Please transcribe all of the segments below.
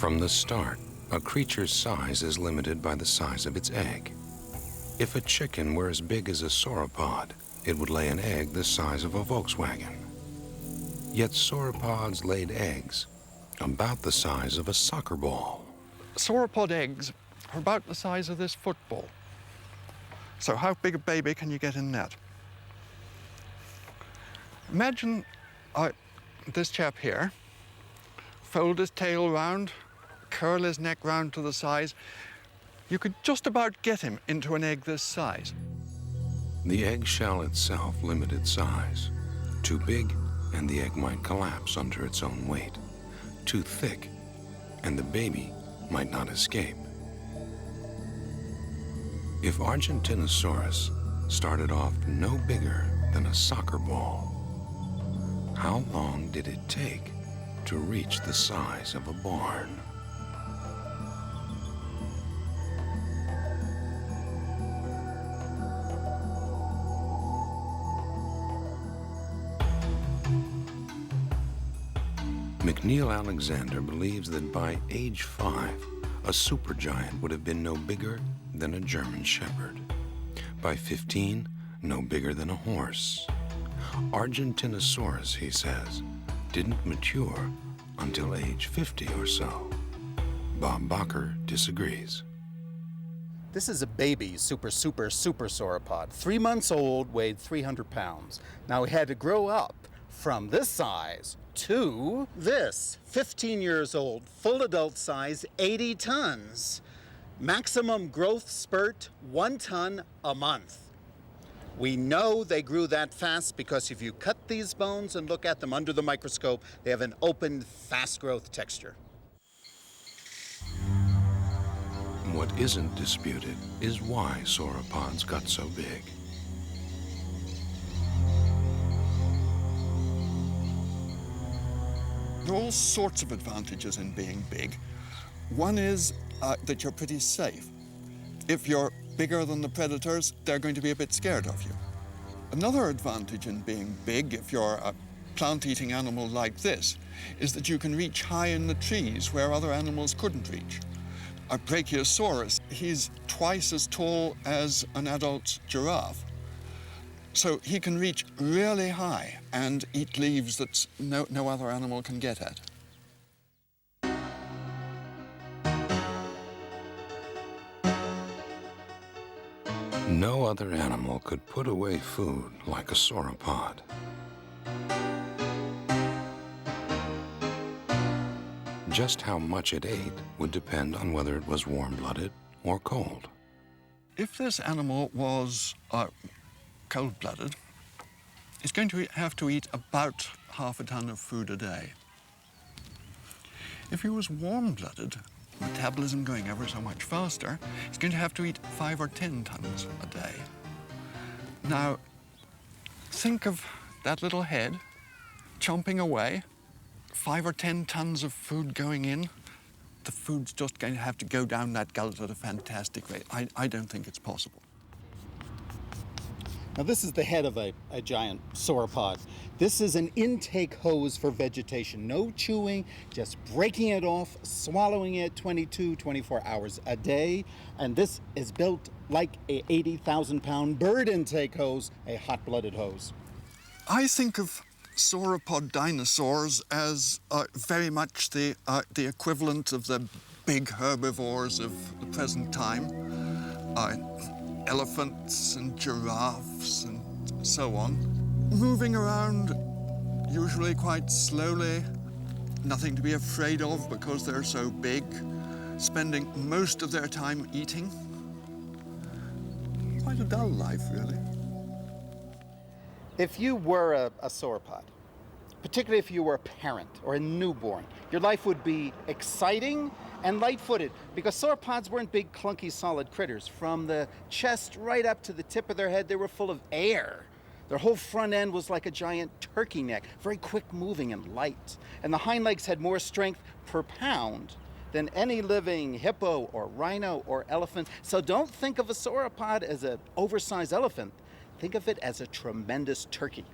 From the start, a creature's size is limited by the size of its egg. If a chicken were as big as a sauropod, it would lay an egg the size of a Volkswagen. Yet sauropods laid eggs about the size of a soccer ball. Sauropod eggs are about the size of this football. So how big a baby can you get in that? Imagine this chap here, fold his tail round, curl his neck round to the size. You could just about get him into an egg this size. The eggshell itself limited size. Too big, and the egg might collapse under its own weight. Too thick, and the baby might not escape. If Argentinosaurus started off no bigger than a soccer ball, how long did it take to reach the size of a barn? McNeil Alexander believes that by age 5, a supergiant would have been no bigger than a German Shepherd. By 15, no bigger than a horse. Argentinosaurus, he says, didn't mature until age 50 or so. Bob Bacher disagrees. This is a baby super sauropod. 3 months old, weighed 300 pounds. Now he had to grow up from this size to this. 15 years old, full adult size, 80 tons. Maximum growth spurt, 1 ton a month. We know they grew that fast because if you cut these bones and look at them under the microscope, they have an open, fast growth texture. What isn't disputed is why sauropods got so big. There are all sorts of advantages in being big. One is that you're pretty safe. If you're bigger than the predators, they're going to be a bit scared of you. Another advantage in being big, if you're a plant-eating animal like this, is that you can reach high in the trees where other animals couldn't reach. A Brachiosaurus, he's twice as tall as an adult giraffe. So he can reach really high and eat leaves that no other animal can get at. No other animal could put away food like a sauropod. Just how much it ate would depend on whether it was warm-blooded or cold. If this animal was cold-blooded, it's going to have to eat about half a ton of food a day. If he was warm-blooded, metabolism going ever so much faster, it's going to have to eat 5 or 10 tons a day. Now, think of that little head chomping away, 5 or 10 tons of food going in. The food's just going to have to go down that gullet at a fantastic rate. I don't think it's possible. Now this is the head of a giant sauropod. This is an intake hose for vegetation. No chewing, just breaking it off, swallowing it 22, 24 hours a day. And this is built like a 80,000-pound bird intake hose, a hot-blooded hose. I think of sauropod dinosaurs as very much the equivalent of the big herbivores of the present time. Elephants and giraffes and so on. Moving around usually quite slowly, nothing to be afraid of because they're so big, spending most of their time eating. Quite a dull life, really. If you were a sauropod, particularly if you were a parent or a newborn, your life would be exciting and light-footed because sauropods weren't big, clunky, solid critters. From the chest right up to the tip of their head, they were full of air. Their whole front end was like a giant turkey neck, very quick-moving and light. And the hind legs had more strength per pound than any living hippo or rhino or elephant. So don't think of a sauropod as an oversized elephant. Think of it as a tremendous turkey.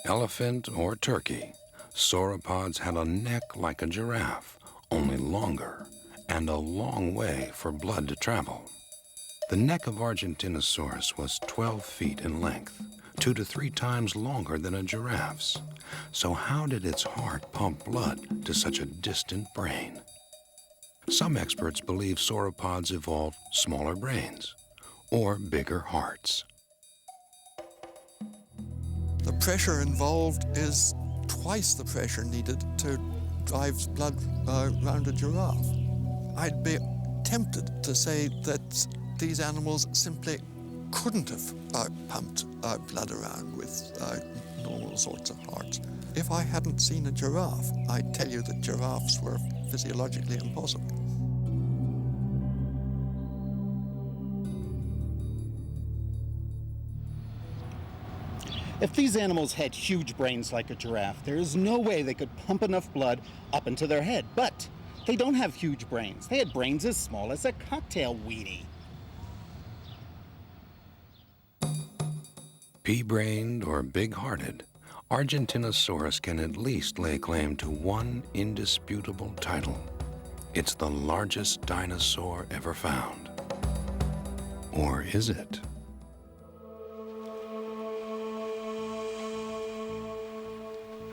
Elephant or turkey, sauropods had a neck like a giraffe, only longer, and a long way for blood to travel. The neck of Argentinosaurus was 12 feet in length, 2 to 3 times longer than a giraffe's. So how did its heart pump blood to such a distant brain? Some experts believe sauropods evolved smaller brains or bigger hearts. The pressure involved is twice the pressure needed to drive blood around a giraffe. I'd be tempted to say that these animals simply couldn't have pumped blood around with normal sorts of hearts. If I hadn't seen a giraffe, I'd tell you that giraffes were physiologically impossible. If these animals had huge brains like a giraffe, there is no way they could pump enough blood up into their head. But they don't have huge brains. They had brains as small as a cocktail weenie. Pea-brained or big-hearted, Argentinosaurus can at least lay claim to one indisputable title. It's the largest dinosaur ever found. Or is it?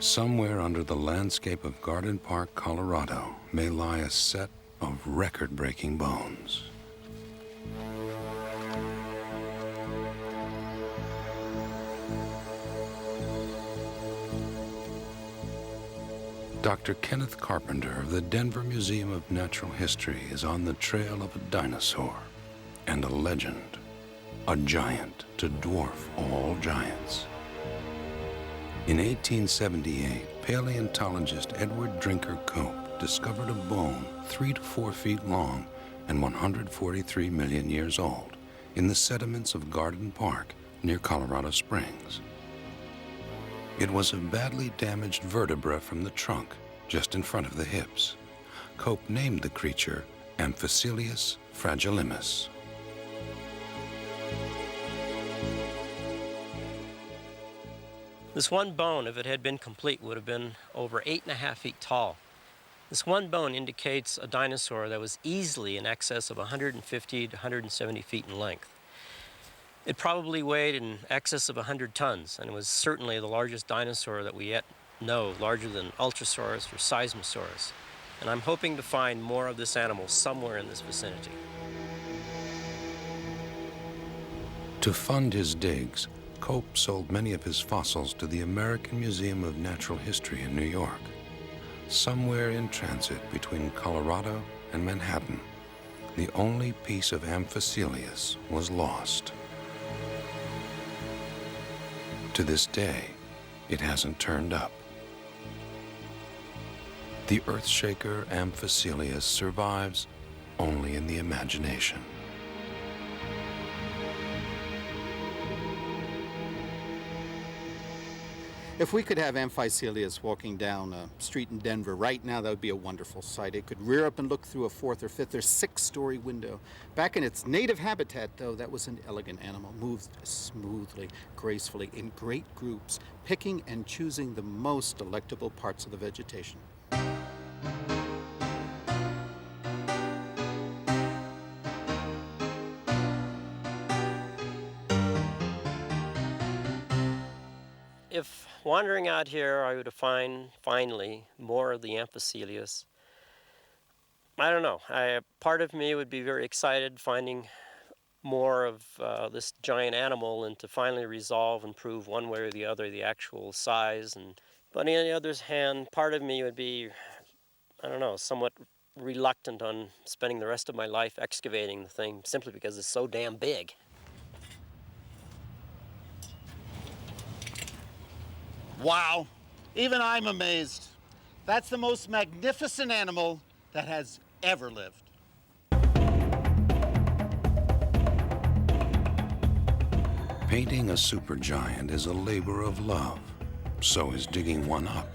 Somewhere under the landscape of Garden Park, Colorado, may lie a set of record-breaking bones. Dr. Kenneth Carpenter of the Denver Museum of Natural History is on the trail of a dinosaur and a legend, a giant to dwarf all giants. In 1878, paleontologist Edward Drinker Cope discovered a bone 3 to 4 feet long and 143 million years old in the sediments of Garden Park near Colorado Springs. It was a badly damaged vertebra from the trunk, just in front of the hips. Cope named the creature Amphicelius fragilimus. This one bone, if it had been complete, would have been over 8.5 feet tall. This one bone indicates a dinosaur that was easily in excess of 150 to 170 feet in length. It probably weighed in excess of 100 tons, and it was certainly the largest dinosaur that we yet know, larger than Ultrasaurus or Seismosaurus. And I'm hoping to find more of this animal somewhere in this vicinity. To fund his digs, Cope sold many of his fossils to the American Museum of Natural History in New York. Somewhere in transit between Colorado and Manhattan, the only piece of Amphicelius was lost. To this day, it hasn't turned up. The Earthshaker Amphicelius survives only in the imagination. If we could have Amphicelius walking down a street in Denver right now, that would be a wonderful sight. It could rear up and look through a 4th or 5th or 6th-story window. Back in its native habitat, though, that was an elegant animal, moved smoothly, gracefully, in great groups, picking and choosing the most delectable parts of the vegetation. If wandering out here I were to find, finally, more of the Amphicelius, I don't know. Part of me would be very excited finding more of this giant animal and to finally resolve and prove one way or the other the actual size. But on the other hand, part of me would be, I don't know, somewhat reluctant on spending the rest of my life excavating the thing simply because it's so damn big. Wow, even I'm amazed. That's the most magnificent animal that has ever lived. Painting a supergiant is a labor of love. So is digging one up.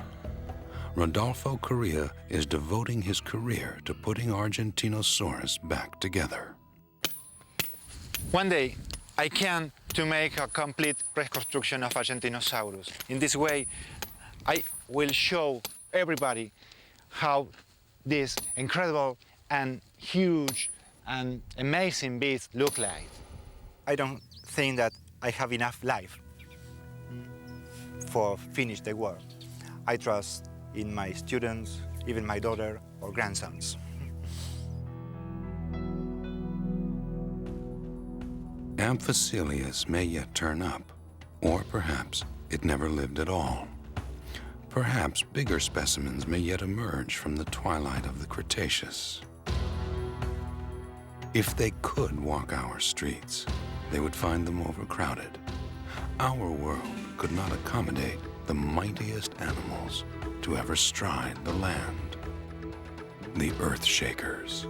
Rodolfo Correa is devoting his career to putting Argentinosaurus back together. One day, I can to make a complete reconstruction of Argentinosaurus. In this way, I will show everybody how these incredible and huge and amazing beasts look like. I don't think that I have enough life for finish the work. I trust in my students, even my daughter or grandsons. Amphicelius may yet turn up, or perhaps it never lived at all. Perhaps bigger specimens may yet emerge from the twilight of the Cretaceous. If they could walk our streets, they would find them overcrowded. Our world could not accommodate the mightiest animals to ever stride the land. The Earthshakers.